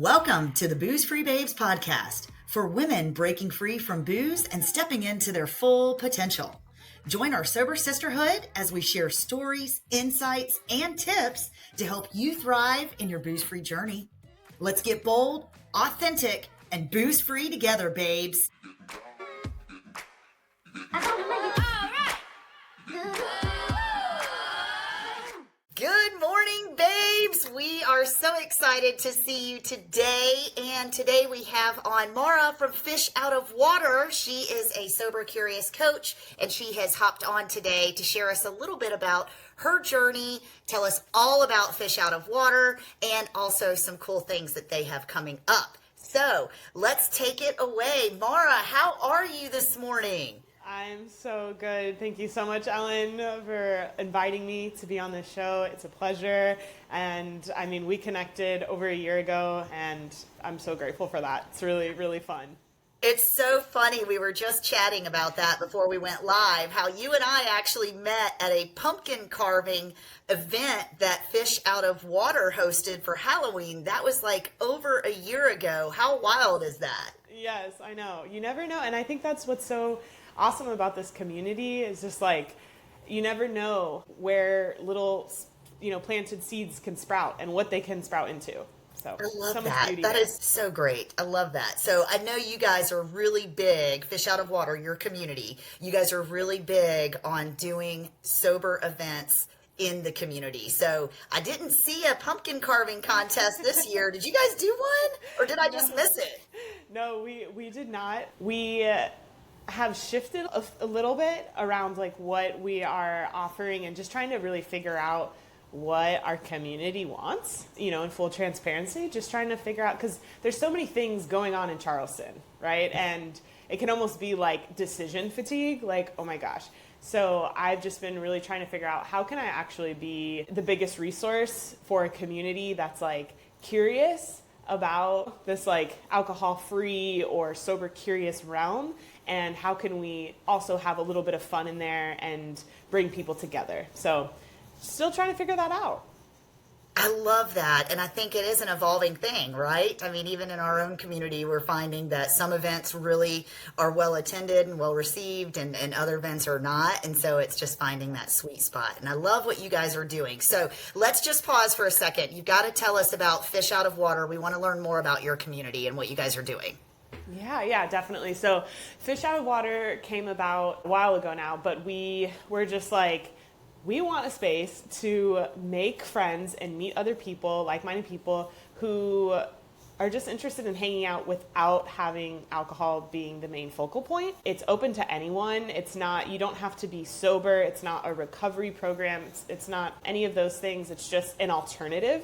Welcome to the Booze Free Babes podcast for women breaking free from booze and stepping into their full potential. Join our sober sisterhood as we share stories, insights, and tips to help you thrive in your booze-free journey. Let's get bold, authentic, and booze-free together, babes. Good morning, babes. We are so excited to see you today. And today we have on Mara from Fish Out of Water. She is a sober curious coach, and she has hopped on today to share us a little bit about her journey, tell us all about Fish Out of Water, and also some cool things that they have coming up. So let's take it away. Mara, how are you this morning? I'm so good. Thank you so much, Ellen, for inviting me to be on this show. It's a pleasure. And I mean, we connected over a year ago, and I'm so grateful for that. It's really, really fun. It's so funny. We were just chatting about that before we went live, how you and I actually met at a pumpkin carving event that Fish Out of Water hosted for Halloween. That was like over a year ago. How wild is that? Yes, I know. You never know. And I think that's what's so awesome about this community is just like, you never know where little, planted seeds can sprout and what they can sprout into. So I love so much that. beauty That there. is so great. I love that. So I know you guys are really big, Fish Out of Water, your community. You guys are really big on doing sober events in the community. So I didn't see a pumpkin carving contest this year. Did you guys do one, or did I just miss it? No, we did not. We have shifted a little bit around like what we are offering and just trying to really figure out what our community wants, in full transparency, just trying to figure out, because there's so many things going on in Charleston, right? And it can almost be like decision fatigue, like, oh my gosh. So I've just been really trying to figure out how can I actually be the biggest resource for a community that's like curious about this like alcohol-free or sober curious realm, and how can we also have a little bit of fun in there and bring people together. So still trying to figure that out. I love that. And I think it is an evolving thing, right? I mean, even in our own community, we're finding that some events really are well attended and well received, and other events are not. And so it's just finding that sweet spot. And I love what you guys are doing. So let's just pause for a second. You've got to tell us about Fish Out of Water. We want to learn more about your community and what you guys are doing. Yeah, definitely. So Fish Out of Water came about a while ago now, but we were just like, we want a space to make friends and meet other people, like-minded people who are just interested in hanging out without having alcohol being the main focal point. It's open to anyone. It's not, you don't have to be sober. It's not a recovery program. It's not any of those things. It's just an alternative,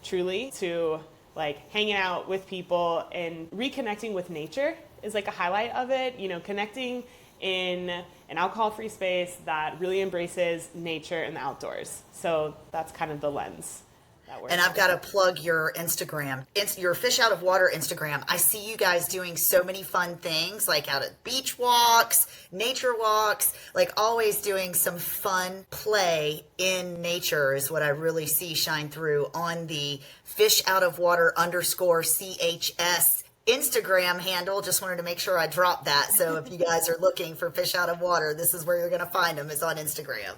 truly, to like hanging out with people and reconnecting with nature is like a highlight of it, connecting in an alcohol-free space that really embraces nature and the outdoors. So that's kind of the lens that we're. And I've got to plug your Instagram. It's your Fish Out of Water Instagram. I see you guys doing so many fun things, like out at beach walks, nature walks, like always doing some fun play in nature is what I really see shine through on the Fish Out of Water _CHS Instagram handle. Just wanted to make sure I dropped that. So if you guys are looking for Fish Out of Water, this is where you're going to find them, is on Instagram.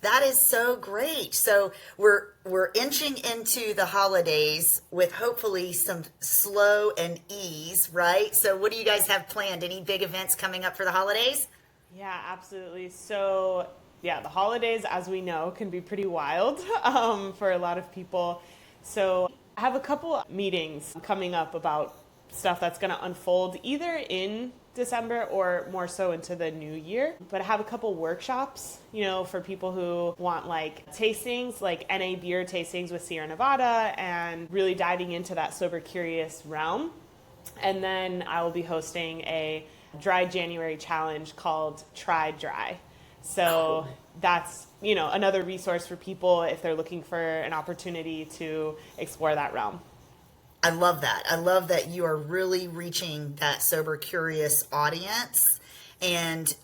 That is so great. So we're inching into the holidays with hopefully some slow and ease, right? So what do you guys have planned? Any big events coming up for the holidays? Yeah, absolutely. So yeah, the holidays, as we know, can be pretty wild for a lot of people. So I have a couple meetings coming up about stuff that's going to unfold either in December or more so into the new year. But I have a couple workshops, for people who want like tastings, like NA beer tastings with Sierra Nevada, and really diving into that sober curious realm. And then I will be hosting a dry January challenge called Try Dry. So that's, another resource for people if they're looking for an opportunity to explore that realm. I love that. I love that you are really reaching that sober curious audience. And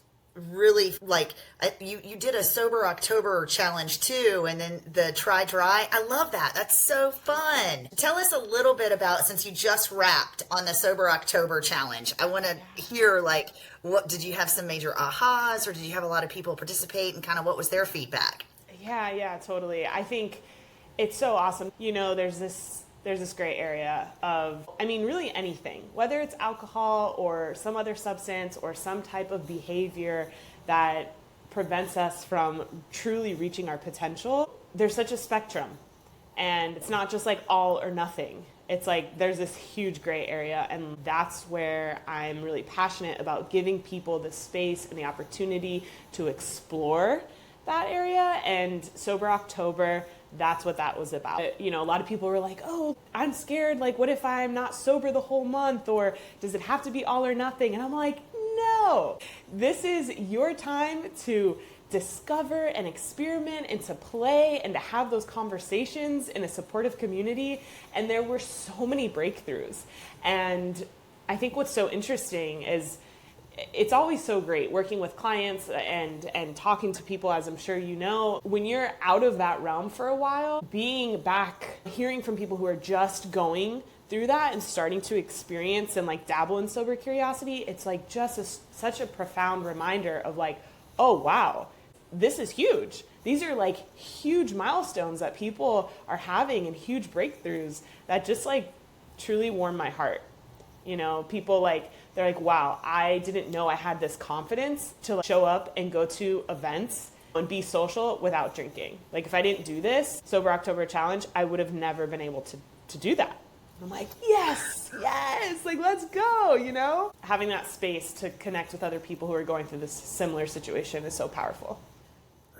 really like you did a sober October challenge too, and then the try dry. I love that. That's so fun. Tell us a little bit about, since you just wrapped on the sober October challenge. I want to hear, like, what did you have some major ahas, or did you have a lot of people participate, and kind of what was their feedback? Yeah, totally. I think it's so awesome. There's this gray area of, really anything, whether it's alcohol or some other substance or some type of behavior that prevents us from truly reaching our potential. There's such a spectrum, and it's not just like all or nothing. It's like there's this huge gray area, and that's where I'm really passionate about giving people the space and the opportunity to explore that area. And Sober October, that's what that was about. A lot of people were like, oh, I'm scared. Like, what if I'm not sober the whole month? Or does it have to be all or nothing? And I'm like, no, this is your time to discover and experiment and to play and to have those conversations in a supportive community. And there were so many breakthroughs. And I think what's so interesting is it's always so great working with clients and talking to people, as I'm sure you know. When you're out of that realm for a while, being back, hearing from people who are just going through that and starting to experience and like dabble in sober curiosity, it's like just such a profound reminder of like, oh wow, this is huge. These are like huge milestones that people are having and huge breakthroughs that just like truly warm my heart. People like, they're like, wow, I didn't know I had this confidence to show up and go to events and be social without drinking. Like, if I didn't do this Sober October challenge, I would have never been able to do that. I'm like, yes, like, let's go, Having that space to connect with other people who are going through this similar situation is so powerful.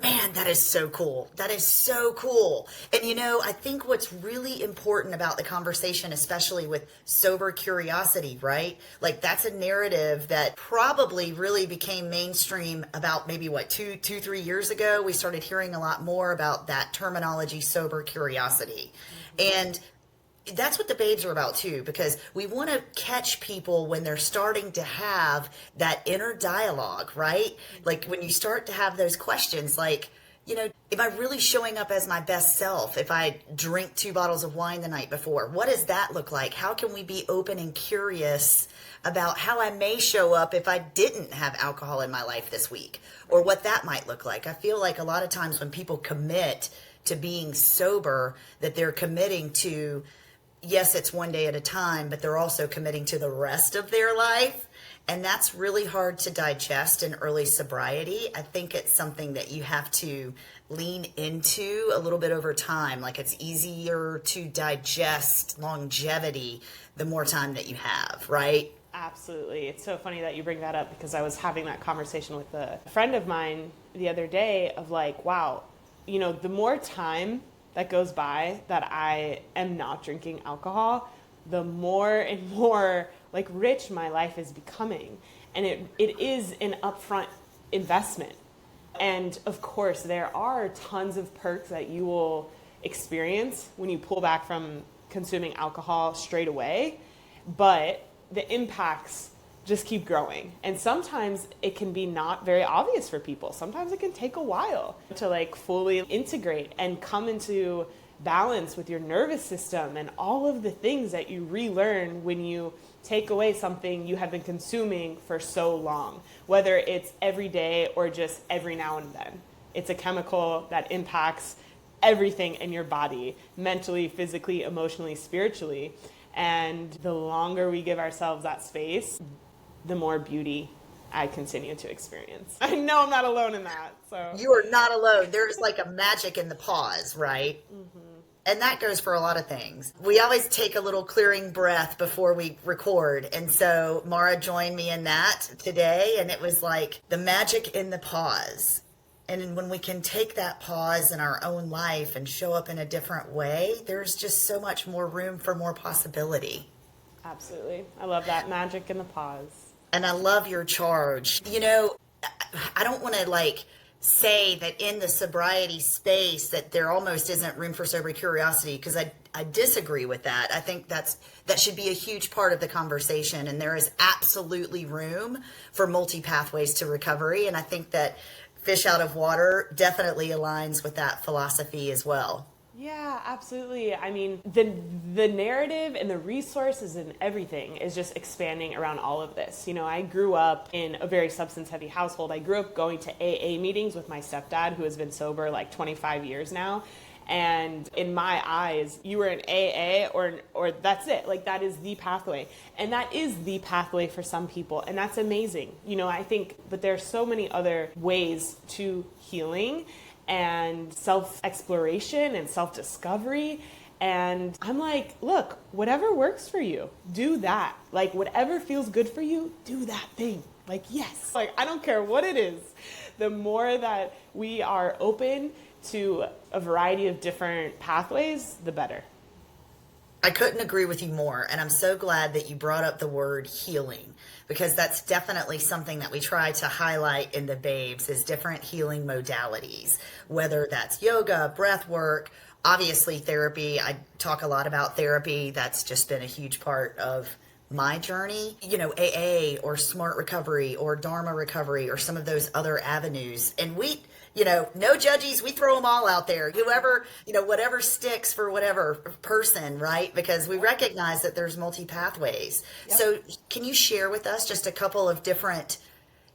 Man, that is so cool. That is so cool. And I think what's really important about the conversation, especially with sober curiosity, right? Like, that's a narrative that probably really became mainstream about maybe 3 years ago. We started hearing a lot more about that terminology, sober curiosity. And that's what the babes are about too, because we want to catch people when they're starting to have that inner dialogue, right? Like, when you start to have those questions, like, am I really showing up as my best self if I drink 2 bottles of wine the night before? What does that look like? How can we be open and curious about how I may show up if I didn't have alcohol in my life this week, or what that might look like? I feel like a lot of times when people commit to being sober, that they're committing to, yes, it's one day at a time, but they're also committing to the rest of their life. And that's really hard to digest in early sobriety. I think it's something that you have to lean into a little bit over time. Like, it's easier to digest longevity the more time that you have, right? Absolutely. It's so funny that you bring that up, because I was having that conversation with a friend of mine the other day of like, wow, the more time that goes by that I am not drinking alcohol, the more and more like rich my life is becoming. And it is an upfront investment. And of course, there are tons of perks that you will experience when you pull back from consuming alcohol straight away, but the impacts just keep growing. And sometimes it can be not very obvious for people. Sometimes it can take a while to like fully integrate and come into balance with your nervous system and all of the things that you relearn when you take away something you have been consuming for so long, whether it's every day or just every now and then. It's a chemical that impacts everything in your body, mentally, physically, emotionally, spiritually. And the longer we give ourselves that space, the more beauty I continue to experience. I know I'm not alone in that. So you are not alone. There's like a magic in the pause, right? Mm-hmm. And that goes for a lot of things. We always take a little clearing breath before we record. And so Mara joined me in that today. And it was like the magic in the pause. And when we can take that pause in our own life and show up in a different way, there's just so much more room for more possibility. Absolutely. I love that magic in the pause. And I love your charge. I don't want to like say that in the sobriety space that there almost isn't room for sober curiosity, because I I disagree with that. I think that should be a huge part of the conversation, and there is absolutely room for multi-pathways to recovery. And I think that Fish Out of Water definitely aligns with that philosophy as well. Yeah, absolutely. I mean, the narrative and the resources and everything is just expanding around all of this. You know, I grew up in a very substance-heavy household. I grew up going to AA meetings with my stepdad, who has been sober like 25 years now. And in my eyes, you were in AA or that's it. Like, that is the pathway. And that is the pathway for some people. And that's amazing. You know, I think, but there's so many other ways to healing and self-exploration and self-discovery. And I'm like, look, whatever works for you, do that. Like, whatever feels good for you, do that thing. Like, yes. Like, I don't care what it is. The more that we are open to a variety of different pathways, the better. I couldn't agree with you more. And I'm so glad that you brought up the word healing, because that's definitely something that we try to highlight in the Babes is different healing modalities, whether that's yoga, breath work, obviously therapy. I talk a lot about therapy. That's just been a huge part of my journey. You know, AA or Smart Recovery or Dharma Recovery or some of those other avenues. And we, you know, no judges, we throw them all out there. Whoever, you know, whatever sticks for whatever person, right? Because we recognize that there's multi-pathways. Yep. So can you share with us just a couple of different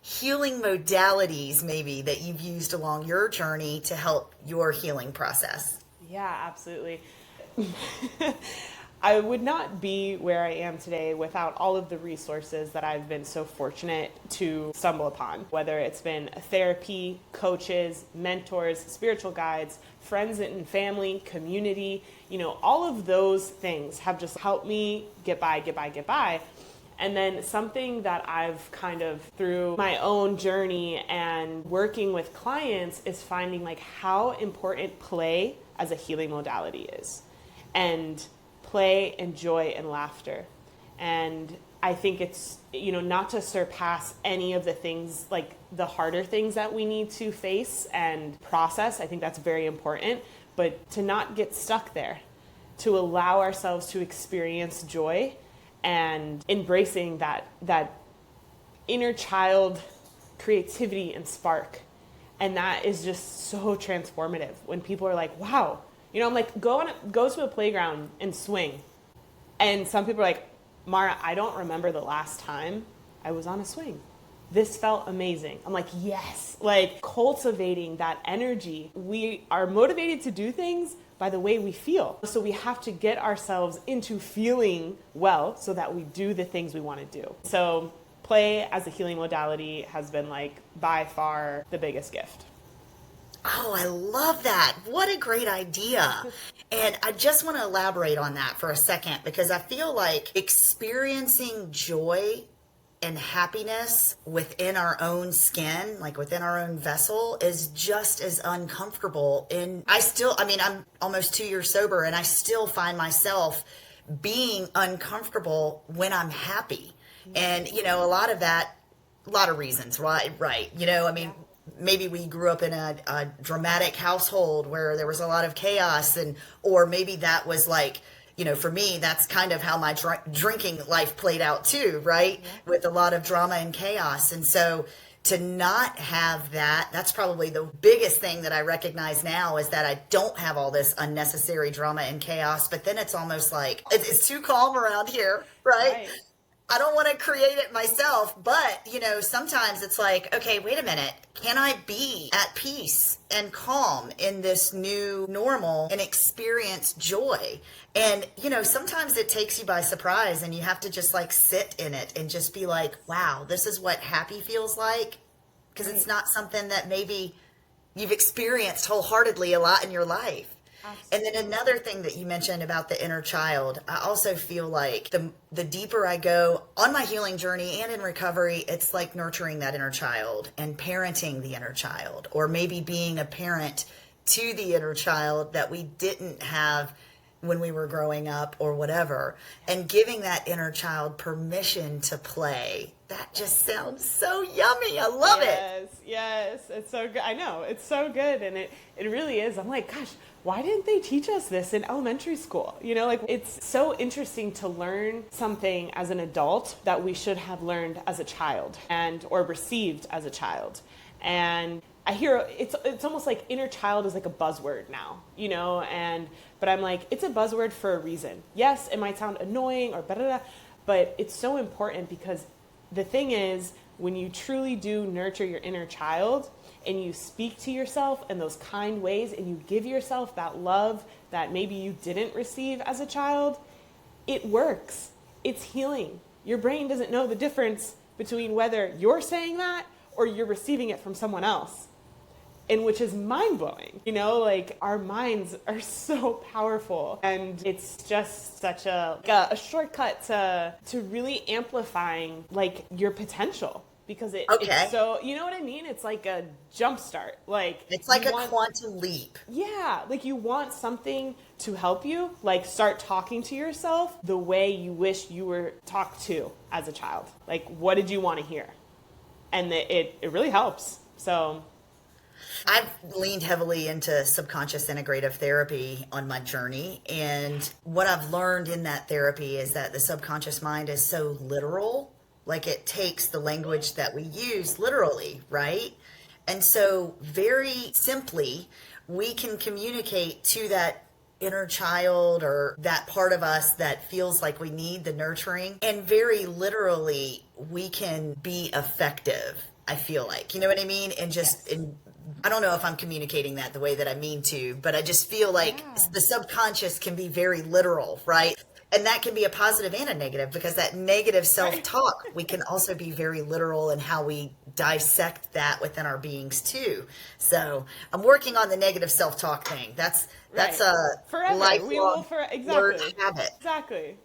healing modalities maybe that you've used along your journey to help your healing process? Yeah, absolutely. I would not be where I am today without all of the resources that I've been so fortunate to stumble upon, whether it's been therapy, coaches, mentors, spiritual guides, friends and family, community. You know, all of those things have just helped me get by. And then something that I've kind of, through my own journey and working with clients, is finding like how important play as a healing modality is. And play and joy and laughter. And I think it's, you know, not to surpass any of the things, like the harder things that we need to face and process. I think that's very important, but to not get stuck there, to allow ourselves to experience joy and embracing that inner child creativity and spark. And that is just so transformative when people are like, wow. You know, I'm like, go to a playground and swing. And some people are like, Mara, I don't remember the last time I was on a swing. This felt amazing. I'm like, yes. Like, cultivating that energy. We are motivated to do things by the way we feel. So we have to get ourselves into feeling well so that we do the things we want to do. So play as a healing modality has been like by far the biggest gift. Oh, I love that. What a great idea. And I just want to elaborate on that for a second, because I feel like experiencing joy and happiness within our own skin, like within our own vessel, is just as uncomfortable. And I'm almost 2 years sober, and I still find myself being uncomfortable when I'm happy. And, you know, a lot of reasons, right? You know, I mean, maybe we grew up in a dramatic household where there was a lot of chaos, or maybe that was like, you know, for me, that's kind of how my drinking life played out too, right? Yeah. With a lot of drama and chaos. And so to not have that, that's probably the biggest thing that I recognize now, is that I don't have all this unnecessary drama and chaos. But then it's almost like it's too calm around here, right? I don't want to create it myself, but, you know, sometimes it's like, okay, wait a minute. Can I be at peace and calm in this new normal and experience joy? And, you know, sometimes it takes you by surprise, and you have to just like sit in it and just be like, wow, this is what happy feels like. Because it's not something that maybe you've experienced wholeheartedly a lot in your life. Absolutely. And then another thing that you mentioned about the inner child, I also feel like the deeper I go on my healing journey and in recovery, it's like nurturing that inner child and parenting the inner child, or maybe being a parent to the inner child that we didn't have when we were growing up or whatever, and giving that inner child permission to play. That just sounds so yummy. I love it. Yes, it's so good. I know, it's so good, and it really is. I'm like, gosh, why didn't they teach us this in elementary school? You know, like, it's so interesting to learn something as an adult that we should have learned as a child or received as a child. And I hear it's almost like inner child is like a buzzword now, you know, but I'm like, it's a buzzword for a reason. Yes, it might sound annoying or blah, but it's so important, because the thing is, when you truly do nurture your inner child and you speak to yourself in those kind ways and you give yourself that love that maybe you didn't receive as a child, it works. It's healing. Your brain doesn't know the difference between whether you're saying that or you're receiving it from someone else. And which is mind-blowing, you know, like, our minds are so powerful, and it's just such a shortcut to really amplifying, like, your potential, because it's so, you know what I mean? It's like a jump start. Like, it's like a quantum leap. Yeah, like, you want something to help you, like, start talking to yourself the way you wish you were talked to as a child. Like, what did you want to hear? And it really helps. So I've leaned heavily into subconscious integrative therapy on my journey. And what I've learned in that therapy is that the subconscious mind is so literal. Like, it takes the language that we use literally, right? And so very simply, we can communicate to that inner child or that part of us that feels like we need the nurturing. And very literally, we can be effective, I feel like. You know what I mean? And just I don't know if I'm communicating that the way that I mean to, but I just feel like the subconscious can be very literal, right? And that can be a positive and a negative, because that negative self-talk, we can also be very literal in how we dissect that within our beings too. So I'm working on the negative self-talk thing. That's a forever. lifelong word Exactly. habit. Exactly.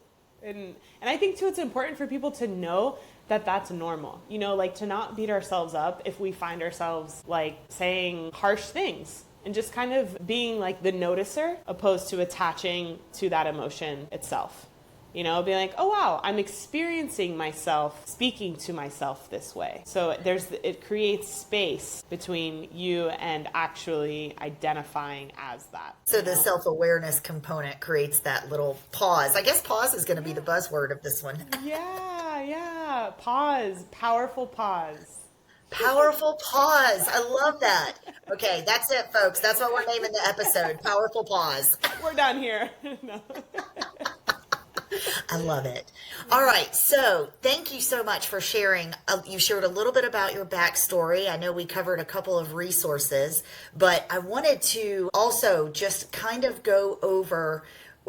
And I think too, it's important for people to know that that's normal, you know, like, to not beat ourselves up if we find ourselves, like, saying harsh things, and just kind of being like the noticer opposed to attaching to that emotion itself. You know, being like, oh wow, I'm experiencing myself speaking to myself this way. So it creates space between you and actually identifying as that. So the self-awareness component creates that little pause. I guess pause is going to be the buzzword of this one. Yeah. Pause. Powerful pause. Powerful pause. I love that. Okay, that's it, folks. That's what we're naming the episode. Powerful pause. We're done here. No. I love it. All right. So thank you so much for sharing. You shared a little bit about your backstory. I know we covered a couple of resources, but I wanted to also just kind of go over,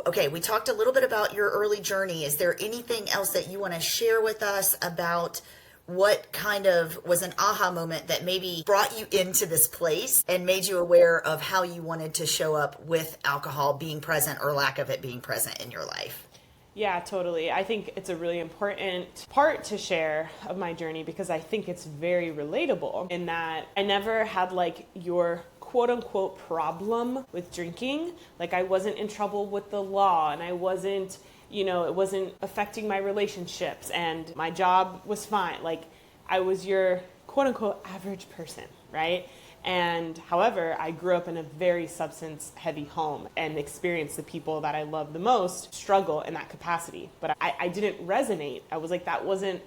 okay, we talked a little bit about your early journey. Is there anything else that you want to share with us about what kind of was an aha moment that maybe brought you into this place and made you aware of how you wanted to show up with alcohol being present or lack of it being present in your life? Yeah, totally. I think it's a really important part to share of my journey, because I think it's very relatable in that I never had like your quote unquote problem with drinking. Like, I wasn't in trouble with the law, and I wasn't, you know, it wasn't affecting my relationships, and my job was fine. Like, I was your quote unquote average person, right? And however, I grew up in a very substance heavy home and experienced the people that I love the most struggle in that capacity. But I didn't resonate. I was like, that wasn't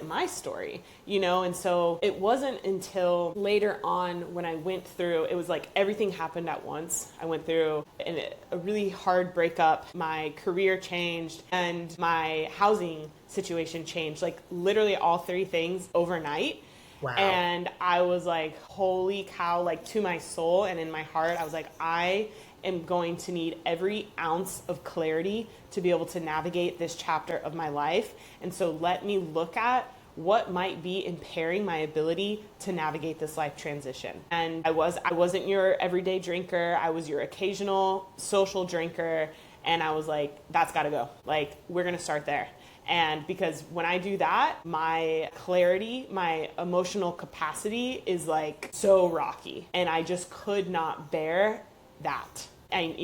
my story, you know? And so it wasn't until later on when I went through, it was like everything happened at once. I went through a really hard breakup. My career changed and my housing situation changed, like literally all three things overnight. Wow. And I was like, holy cow, like to my soul and in my heart, I was like, I am going to need every ounce of clarity to be able to navigate this chapter of my life. And so let me look at what might be impairing my ability to navigate this life transition. And I wasn't your everyday drinker. I was your occasional social drinker. And I was like, that's got to go. Like, we're going to start there. And because when I do that, my clarity, my emotional capacity is like so rocky. And I just could not bear that. and,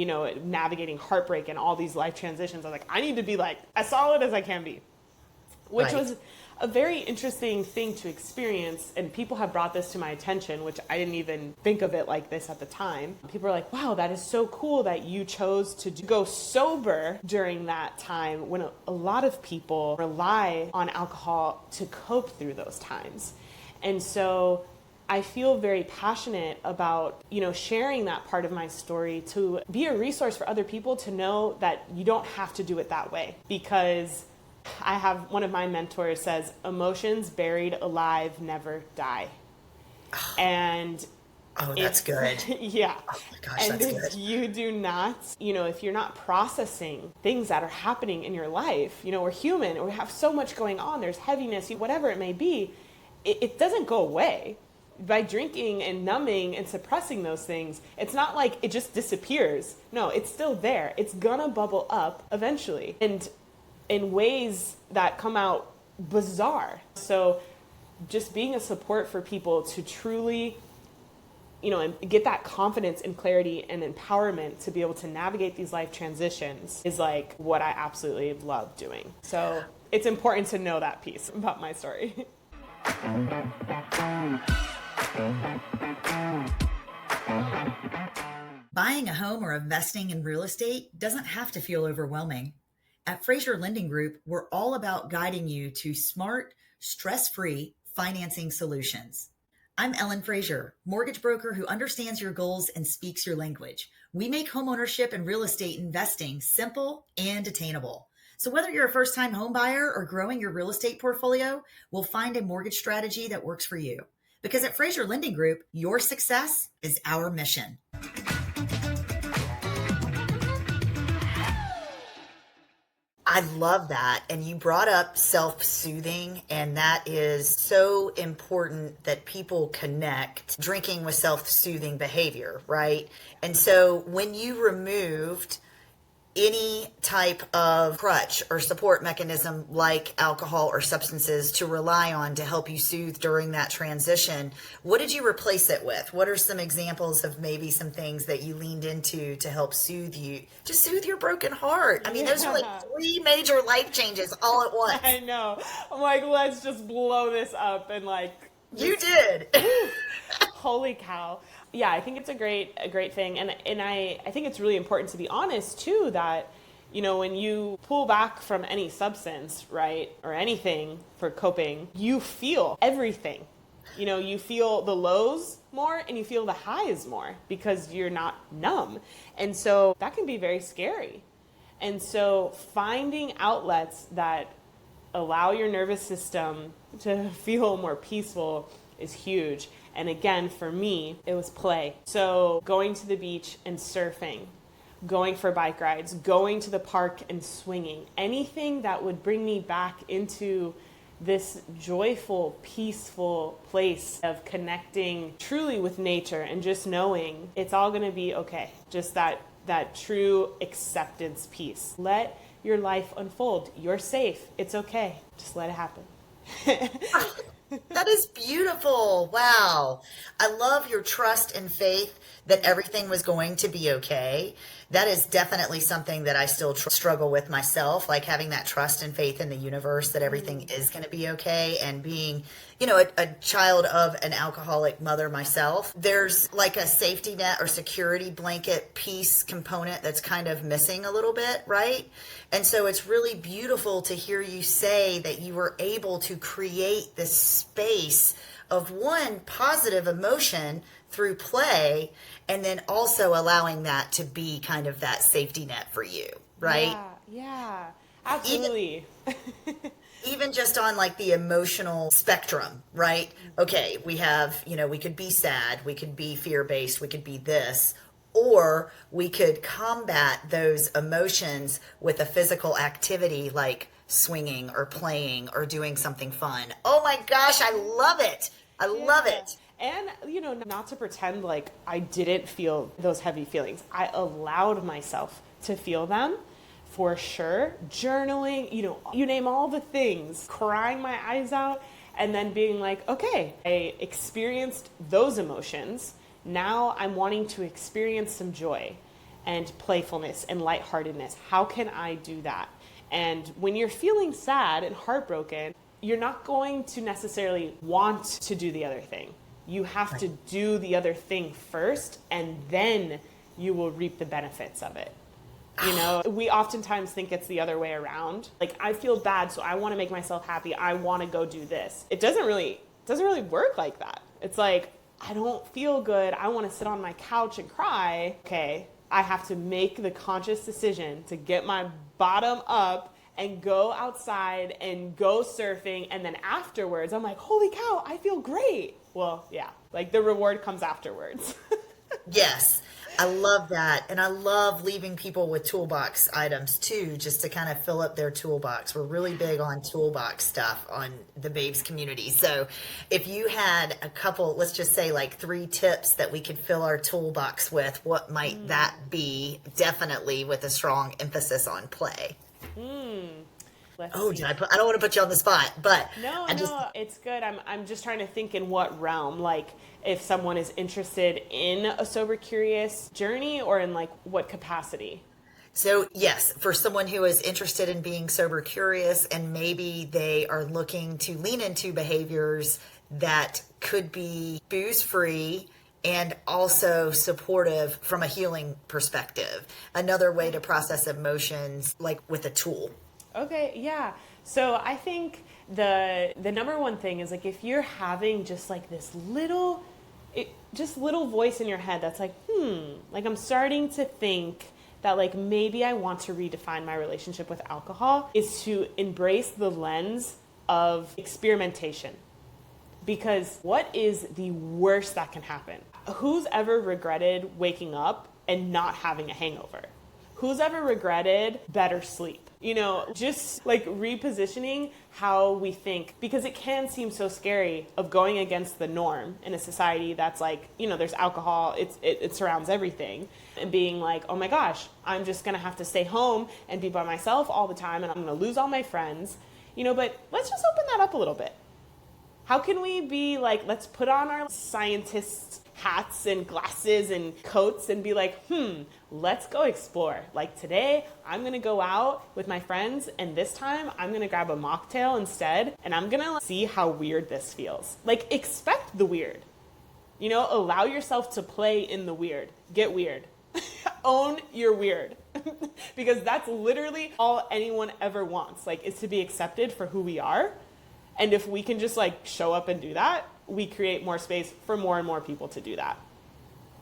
navigating heartbreak and all these life transitions. I was like, I need to be like as solid as I can be, which was a very interesting thing to experience. And people have brought this to my attention, which I didn't even think of it like this at the time. People are like, wow, that is so cool that you chose to go sober during that time, when a lot of people rely on alcohol to cope through those times. And so I feel very passionate about, sharing that part of my story to be a resource for other people to know that you don't have to do it that way. Because I have one of my mentors says, emotions buried alive never die. And that's good. Yeah. Oh my gosh, and that's if good. you do not, if you're not processing things that are happening in your life, we're human, we have so much going on, there's heaviness, whatever it may be, it doesn't go away. By drinking and numbing and suppressing those things, it's not like it just disappears. No, it's still there. It's gonna bubble up eventually, and in ways that come out bizarre. So just being a support for people to truly, and get that confidence and clarity and empowerment to be able to navigate these life transitions is like what I absolutely love doing. So it's important to know that piece about my story. Buying a home or investing in real estate doesn't have to feel overwhelming. At Frazier Lending Group, we're all about guiding you to smart, stress-free financing solutions. I'm Ellen Frazier, mortgage broker who understands your goals and speaks your language. We make homeownership and real estate investing simple and attainable. So whether you're a first-time home buyer or growing your real estate portfolio, we'll find a mortgage strategy that works for you. Because at Frazier Lending Group, your success is our mission. I love that. And you brought up self-soothing, and that is so important that people connect drinking with self-soothing behavior, right? And so when you removed any type of crutch or support mechanism like alcohol or substances to rely on to help you soothe during that transition, what did you replace it with? What are some examples of maybe some things that you leaned into to help soothe you, to soothe your broken heart? I mean, those are like 3 major life changes all at once. I know. I'm like, let's just blow this up and like. You did. Holy cow. Yeah, I think it's a great thing. And I think it's really important to be honest too, that, when you pull back from any substance, right, or anything for coping, you feel everything. You feel the lows more and you feel the highs more because you're not numb. And so that can be very scary. And so finding outlets that allow your nervous system to feel more peaceful is huge. And again, for me, it was play. So going to the beach and surfing, going for bike rides, going to the park and swinging, anything that would bring me back into this joyful, peaceful place of connecting truly with nature and just knowing it's all going to be okay. Just that true acceptance piece. Let your life unfold. You're safe. It's okay. Just let it happen. That is beautiful. Wow. I love your trust and faith that everything was going to be okay. That is definitely something that I still struggle with myself, like having that trust and faith in the universe that everything is going to be okay. And being, a child of an alcoholic mother myself, there's like a safety net or security blanket piece component that's kind of missing a little bit, right? And so it's really beautiful to hear you say that you were able to create this space of one positive emotion through play, and then also allowing that to be kind of that safety net for you, right? Yeah, absolutely. Even just on like the emotional spectrum, right? Okay, we have, we could be sad, we could be fear-based, we could be this, or we could combat those emotions with a physical activity like swinging or playing or doing something fun. Oh my gosh, I love it. I love it. And, not to pretend like I didn't feel those heavy feelings. I allowed myself to feel them for sure. Journaling, you name all the things, crying my eyes out, and then being like, okay, I experienced those emotions. Now I'm wanting to experience some joy. and playfulness and lightheartedness. How can I do that? And when you're feeling sad and heartbroken, you're not going to necessarily want to do the other thing. You have to do the other thing first, and then you will reap the benefits of it. You know, we oftentimes think it's the other way around. Like, I feel bad, so I want to make myself happy. I want to go do this. It doesn't really work like that. It's like, I don't feel good. I want to sit on my couch and cry. Okay, I have to make the conscious decision to get my bottom up and go outside and go surfing. And then afterwards, I'm like, holy cow, I feel great. Well, yeah, like the reward comes afterwards. Yes. I love that. And I love leaving people with toolbox items too, just to kind of fill up their toolbox. We're really big on toolbox stuff on the Babes community. So if you had a couple, let's just say like 3 tips that we could fill our toolbox with, what might that be? Definitely with a strong emphasis on play. Let's see. I don't want to put you on the spot, but No, it's good. I'm just trying to think in what realm, like if someone is interested in a sober curious journey, or in like what capacity. So yes, for someone who is interested in being sober curious and maybe they are looking to lean into behaviors that could be booze free and also supportive from a healing perspective, another way to process emotions, like with a tool. Okay, yeah. So I think the number one thing is, like, if you're having just like this little voice in your head that's like, like I'm starting to think that like maybe I want to redefine my relationship with alcohol, is to embrace the lens of experimentation. Because what is the worst that can happen? Who's ever regretted waking up and not having a hangover? Who's ever regretted better sleep? You know, just like repositioning how we think, because it can seem so scary of going against the norm in a society that's like, you know, there's alcohol, it surrounds everything, and being like, oh my gosh, I'm just gonna have to stay home and be by myself all the time, and I'm gonna lose all my friends, you know. But let's just open that up a little bit. How can we be like, let's put on our scientist hats and glasses and coats and be like, let's go explore. Like today, I'm going to go out with my friends, and this time I'm going to grab a mocktail instead, and I'm going to see how weird this feels. Like, expect the weird. You know, allow yourself to play in the weird. Get weird. Own your weird. Because that's literally all anyone ever wants, like, is to be accepted for who we are. And if we can just like show up and do that, we create more space for more and more people to do that.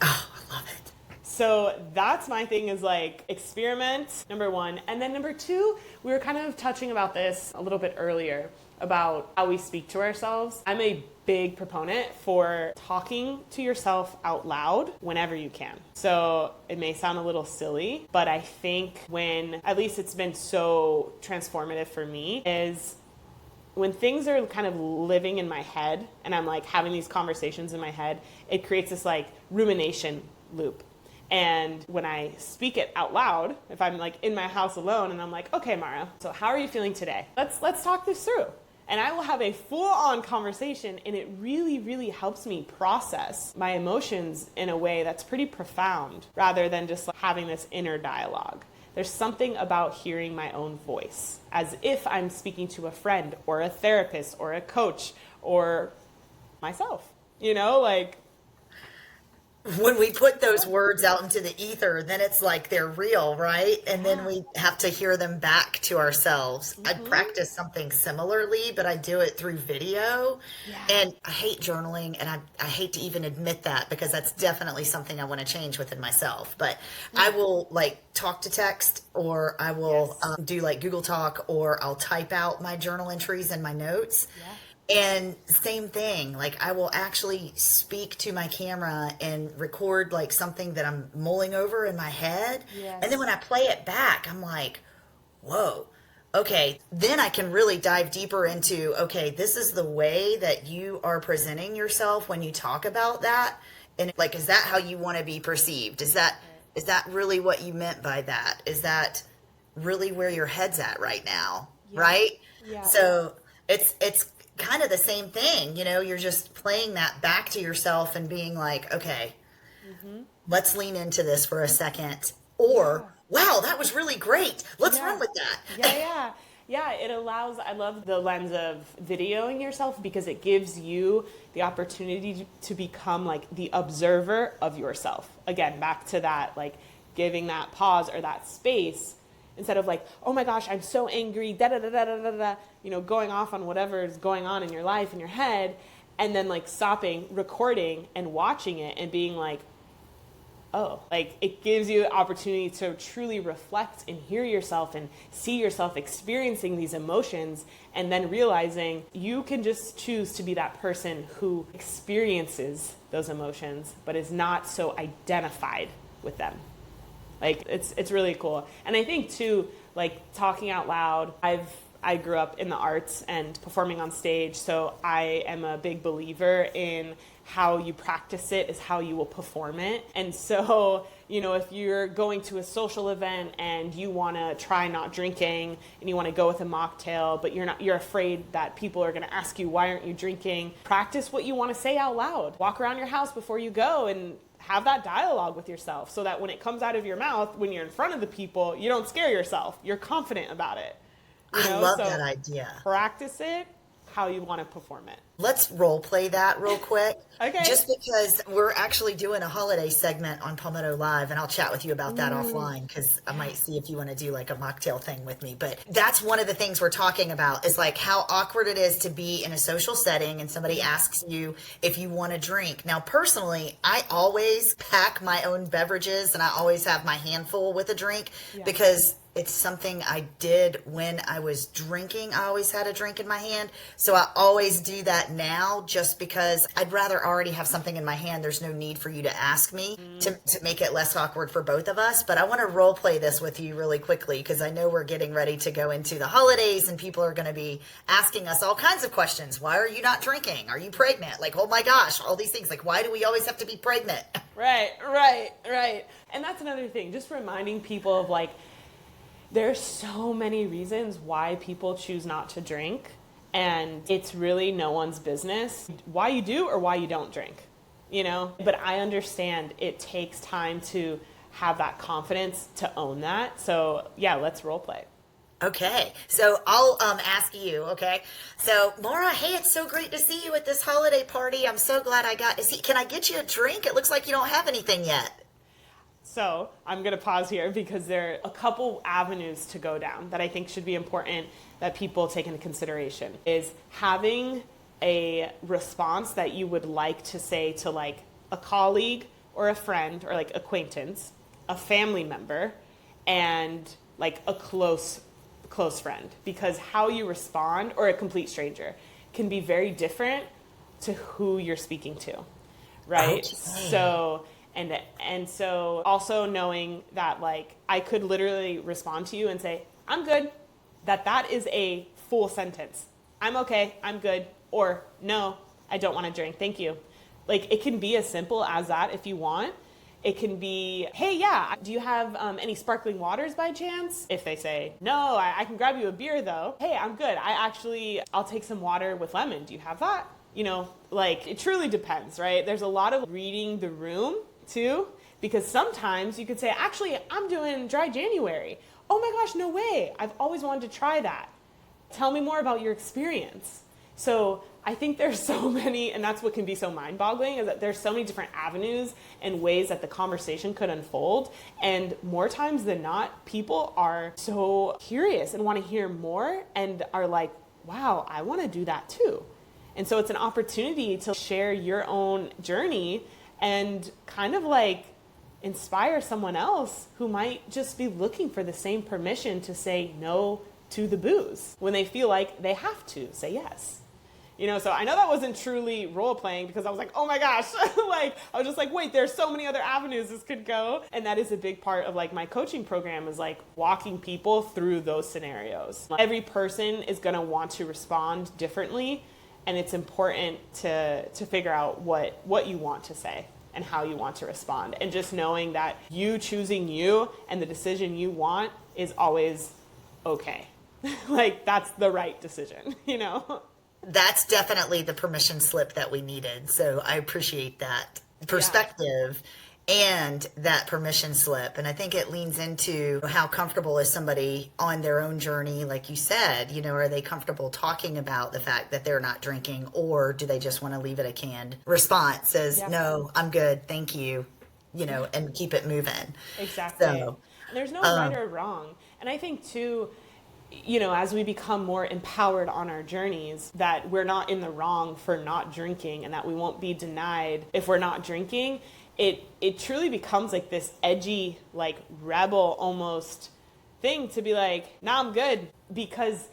Oh, I love it. So that's my thing, is like experiment, number one. And then number two, we were kind of touching about this a little bit earlier about how we speak to ourselves. I'm a big proponent for talking to yourself out loud whenever you can. So it may sound a little silly, but I think when, at least it's been so transformative for me, is when things are kind of living in my head and I'm like having these conversations in my head, it creates this like rumination loop. And when I speak it out loud, if I'm like in my house alone and I'm like, okay, Mara, so how are you feeling today? Let's talk this through. And I will have a full-on conversation, and it really, really helps me process my emotions in a way that's pretty profound, rather than just like having this inner dialogue. There's something about hearing my own voice, as if I'm speaking to a friend or a therapist or a coach or myself, you know, like. When we put those words out into the ether, then it's like they're real, right? And then we have to hear them back to ourselves. I practice something similarly, but I do it through video. Yeah. And I hate journaling, and I hate to even admit that, because that's definitely something I want to change within myself. But I will like talk to text, or I will do like Google Talk, or I'll type out my journal entries and my notes. Yeah. And same thing, like I will actually speak to my camera and record like something that I'm mulling over in my head. Yes. And then when I play it back, I'm like, whoa, okay. Then I can really dive deeper into, okay, this is the way that you are presenting yourself when you talk about that. And like, is that how you want to be perceived? Is that really what you meant by that? Is that really where your head's at right now? Yeah. Right? Yeah. So it's kind of the same thing, you know, you're just playing that back to yourself and being like, okay, let's lean into this for a second or, wow, that was really great. Let's run with that. Yeah, it allows, I love the lens of videoing yourself because it gives you the opportunity to become like the observer of yourself. Again, back to that, like giving that pause or that space instead of like, oh my gosh, I'm so angry, da da da da da da da, you know, going off on whatever is going on in your life, in your head, and then like stopping, recording and watching it and being like, oh, like it gives you the opportunity to truly reflect and hear yourself and see yourself experiencing these emotions and then realizing you can just choose to be that person who experiences those emotions but is not so identified with them. Like it's really cool. And I think too, like talking out loud, I grew up in the arts and performing on stage, so I am a big believer in how you practice it is how you will perform it. And so, you know, if you're going to a social event and you want to try not drinking and you want to go with a mocktail, but you're afraid that people are going to ask you, why aren't you drinking? Practice what you want to say out loud. Walk around your house before you go and have that dialogue with yourself so that when it comes out of your mouth, when you're in front of the people, you don't scare yourself. You're confident about it. You know? I love that idea. Practice it how you want to perform it. Let's role play that real quick. Okay. Just because we're actually doing a holiday segment on Palmetto Live, and I'll chat with you about that offline because I might see if you want to do like a mocktail thing with me. But that's one of the things we're talking about is like how awkward it is to be in a social setting and somebody asks you if you want to drink. Now, personally, I always pack my own beverages and I always have my handful with a drink because it's something I did when I was drinking. I always had a drink in my hand. So I always do that now just because I'd rather already have something in my hand. There's no need for you to ask me to make it less awkward for both of us. But I want to role play this with you really quickly because I know we're getting ready to go into the holidays and people are going to be asking us all kinds of questions. Why are you not drinking? Are you pregnant? Like, oh my gosh, all these things. Like, why do we always have to be pregnant? Right. And that's another thing. Just reminding people of like, there's so many reasons why people choose not to drink, and it's really no one's business why you do or why you don't drink, you know? But I understand it takes time to have that confidence to own that. So yeah, let's role play. Okay, so I'll ask you, okay? So, Laura, hey, it's so great to see you at this holiday party. I'm so glad can I get you a drink? It looks like you don't have anything yet. So I'm going to pause here because there are a couple avenues to go down that I think should be important that people take into consideration is having a response that you would like to say to like a colleague or a friend or like acquaintance, a family member, and like a close friend, because how you respond or a complete stranger can be very different to who you're speaking to, right? Okay. And so also knowing that like I could literally respond to you and say, I'm good, that is a full sentence. I'm okay, I'm good, or no, I don't want to drink, thank you. Like it can be as simple as that if you want. It can be, hey, yeah, do you have any sparkling waters by chance? If they say, no, I can grab you a beer though. Hey, I'm good. I'll take some water with lemon. Do you have that? You know, like it truly depends, right? There's a lot of reading the room too, because sometimes you could say, actually, I'm doing dry January. Oh my gosh, no way. I've always wanted to try that. Tell me more about your experience. So I think there's so many, and that's what can be so mind-boggling, is that there's so many different avenues and ways that the conversation could unfold. And more times than not, people are so curious and want to hear more and are like, wow, I want to do that too. And so it's an opportunity to share your own journey and kind of like inspire someone else who might just be looking for the same permission to say no to the booze when they feel like they have to say yes. You know, so I know that wasn't truly role playing because I was like, oh my gosh, like I was just like, wait, there's so many other avenues this could go. And that is a big part of like my coaching program is like walking people through those scenarios. Every person is going to want to respond differently. And it's important to figure out what you want to say and how you want to respond. And just knowing that you choosing you and the decision you want is always okay. Like that's the right decision, you know? That's definitely the permission slip that we needed. So I appreciate that perspective. and that permission slip. And I think it leans into how comfortable is somebody on their own journey. Like you said, are they comfortable talking about the fact that they're not drinking, or do they just want to leave it a canned response as, no, I'm good, thank you, and keep it moving. Exactly. So, and there's no right or wrong. And I think too, as we become more empowered on our journeys, that we're not in the wrong for not drinking, and that we won't be denied if we're not drinking. It truly becomes like this edgy, like rebel almost thing to be like, nah, I'm good. Because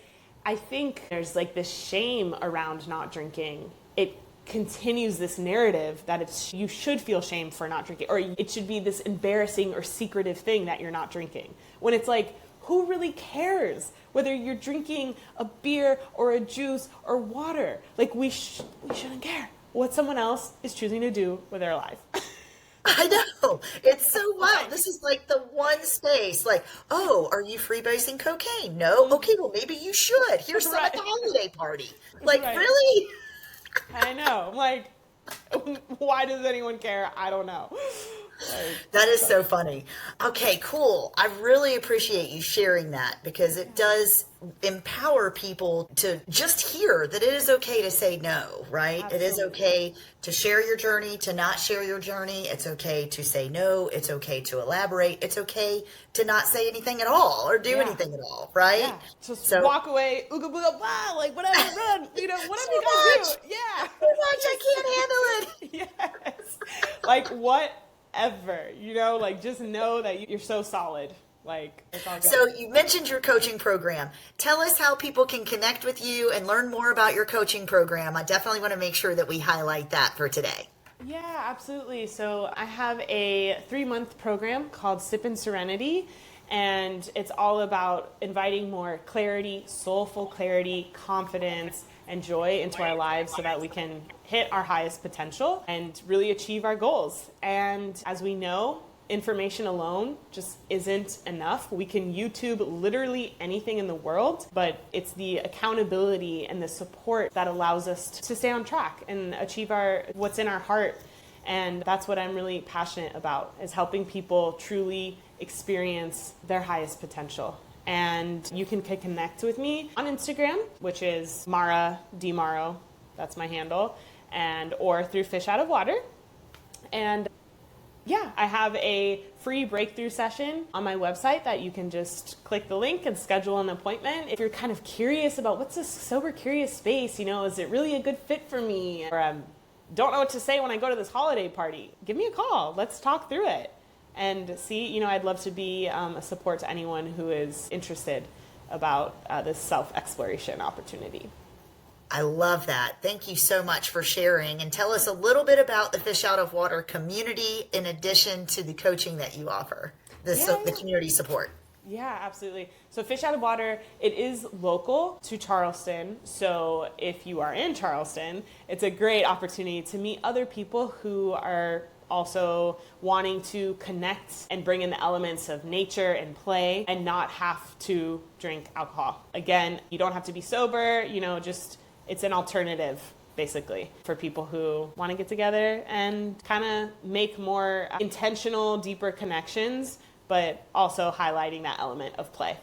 I think there's like this shame around not drinking. It continues this narrative that you should feel shame for not drinking, or it should be this embarrassing or secretive thing that you're not drinking. When it's like, who really cares whether you're drinking a beer or a juice or water? Like we shouldn't care what someone else is choosing to do with their life. I know. It's so wild. This is like the one space, like, oh, are you freebasing cocaine? No? Okay, well, maybe you should. Here's some at the holiday party. Like, really? I know. I'm like, why does anyone care? I don't know. That is so funny. Okay, cool. I really appreciate you sharing that, because it does empower people to just hear that it is okay to say no, right? Absolutely. It is okay to share your journey, to not share your journey. It's okay to say no. It's okay to elaborate. It's okay to not say anything at all or do anything at all, right? Yeah. Just walk away, ooga booga blah, like whatever, run, whatever so you guys do. Yeah. Too much, I can't handle it. Yes. Like whatever, like just know that you're so solid. Like, it's all good. So you mentioned your coaching program. Tell us how people can connect with you and learn more about your coaching program. I definitely want to make sure that we highlight that for today. Yeah, absolutely. So I have a 3-month program called Sip and Serenity, and it's all about inviting more clarity, soulful clarity, confidence, and joy into our lives so that we can hit our highest potential and really achieve our goals. And as we know, information alone just isn't enough. We can YouTube literally anything in the world, but it's the accountability and the support that allows us to stay on track and achieve what's in our heart. And that's what I'm really passionate about, is helping people truly experience their highest potential. And you can connect with me on Instagram, which is Mara DiMaro, that's my handle, or through Fish Out of Water. And yeah, I have a free breakthrough session on my website that you can just click the link and schedule an appointment. If you're kind of curious about what's this sober curious space, is it really a good fit for me? Or don't know what to say when I go to this holiday party, give me a call. Let's talk through it and see, I'd love to be a support to anyone who is interested about this self-exploration opportunity. I love that. Thank you so much for sharing, and tell us a little bit about the Fish Out of Water community in addition to the coaching that you offer, the community support. Yeah, absolutely. So Fish Out of Water, it is local to Charleston. So if you are in Charleston, it's a great opportunity to meet other people who are also wanting to connect and bring in the elements of nature and play and not have to drink alcohol. Again, you don't have to be sober, it's an alternative, basically, for people who want to get together and kind of make more intentional, deeper connections, but also highlighting that element of play.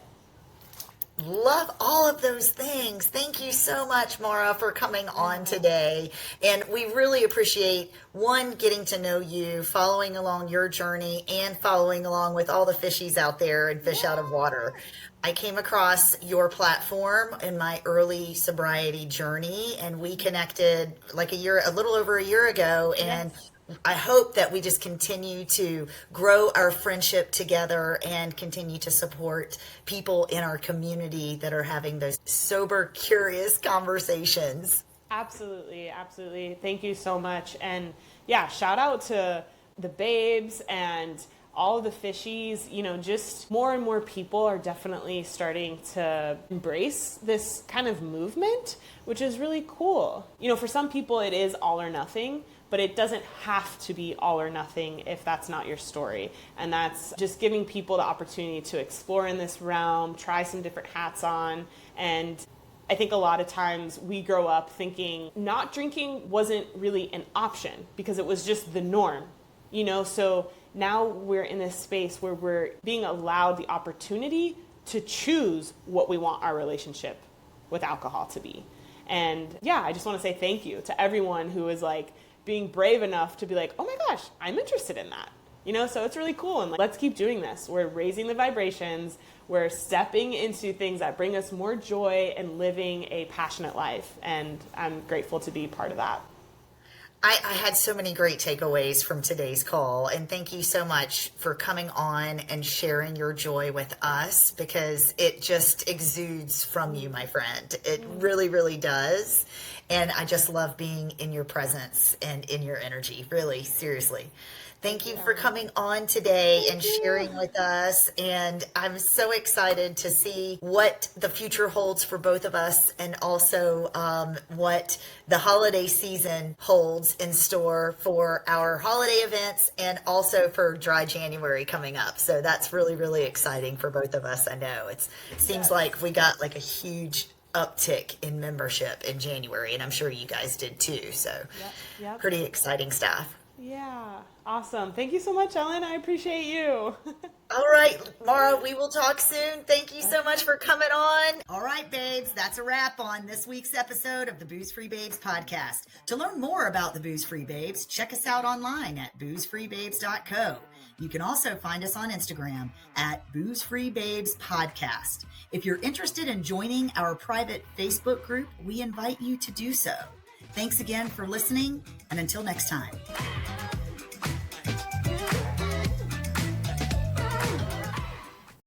Love all of those things. Thank you so much, Mara, for coming on today. And we really appreciate, one, getting to know you, following along your journey, and following along with all the fishies out there and Fish Out of Water. I came across your platform in my early sobriety journey, and we connected a little over a year ago. And I hope that we just continue to grow our friendship together and continue to support people in our community that are having those sober, curious conversations. Absolutely. Absolutely. Thank you so much. And yeah, shout out to the babes and all the fishies. Just more and more people are definitely starting to embrace this kind of movement, which is really cool. For some people it is all or nothing, but it doesn't have to be all or nothing if that's not your story. And that's just giving people the opportunity to explore in this realm, try some different hats on. And I think a lot of times we grow up thinking not drinking wasn't really an option because it was just the norm. So now we're in this space where we're being allowed the opportunity to choose what we want our relationship with alcohol to be. And yeah, I just want to say thank you to everyone who is like being brave enough to be like, oh my gosh, I'm interested in that. So it's really cool. And let's keep doing this. We're raising the vibrations. We're stepping into things that bring us more joy and living a passionate life. And I'm grateful to be part of that. I had so many great takeaways from today's call, and thank you so much for coming on and sharing your joy with us, because it just exudes from you, my friend. It really, really does. And I just love being in your presence and in your energy, really, seriously. Thank you for coming on today and sharing with us. And I'm so excited to see what the future holds for both of us, and also what the holiday season holds in store for our holiday events, and also for Dry January coming up. So that's really, really exciting for both of us. I know it seems like we got like a huge uptick in membership in January, and I'm sure you guys did too. So pretty exciting stuff. Yeah. Awesome. Thank you so much, Ellen. I appreciate you. All right, Mara, we will talk soon. Thank you so much for coming on. All right, babes, that's a wrap on this week's episode of the Booze Free Babes podcast. To learn more about the Booze Free Babes, check us out online at boozefreebabes.co. You can also find us on Instagram at Booze Free Babes Podcast. If you're interested in joining our private Facebook group, we invite you to do so. Thanks again for listening, and until next time.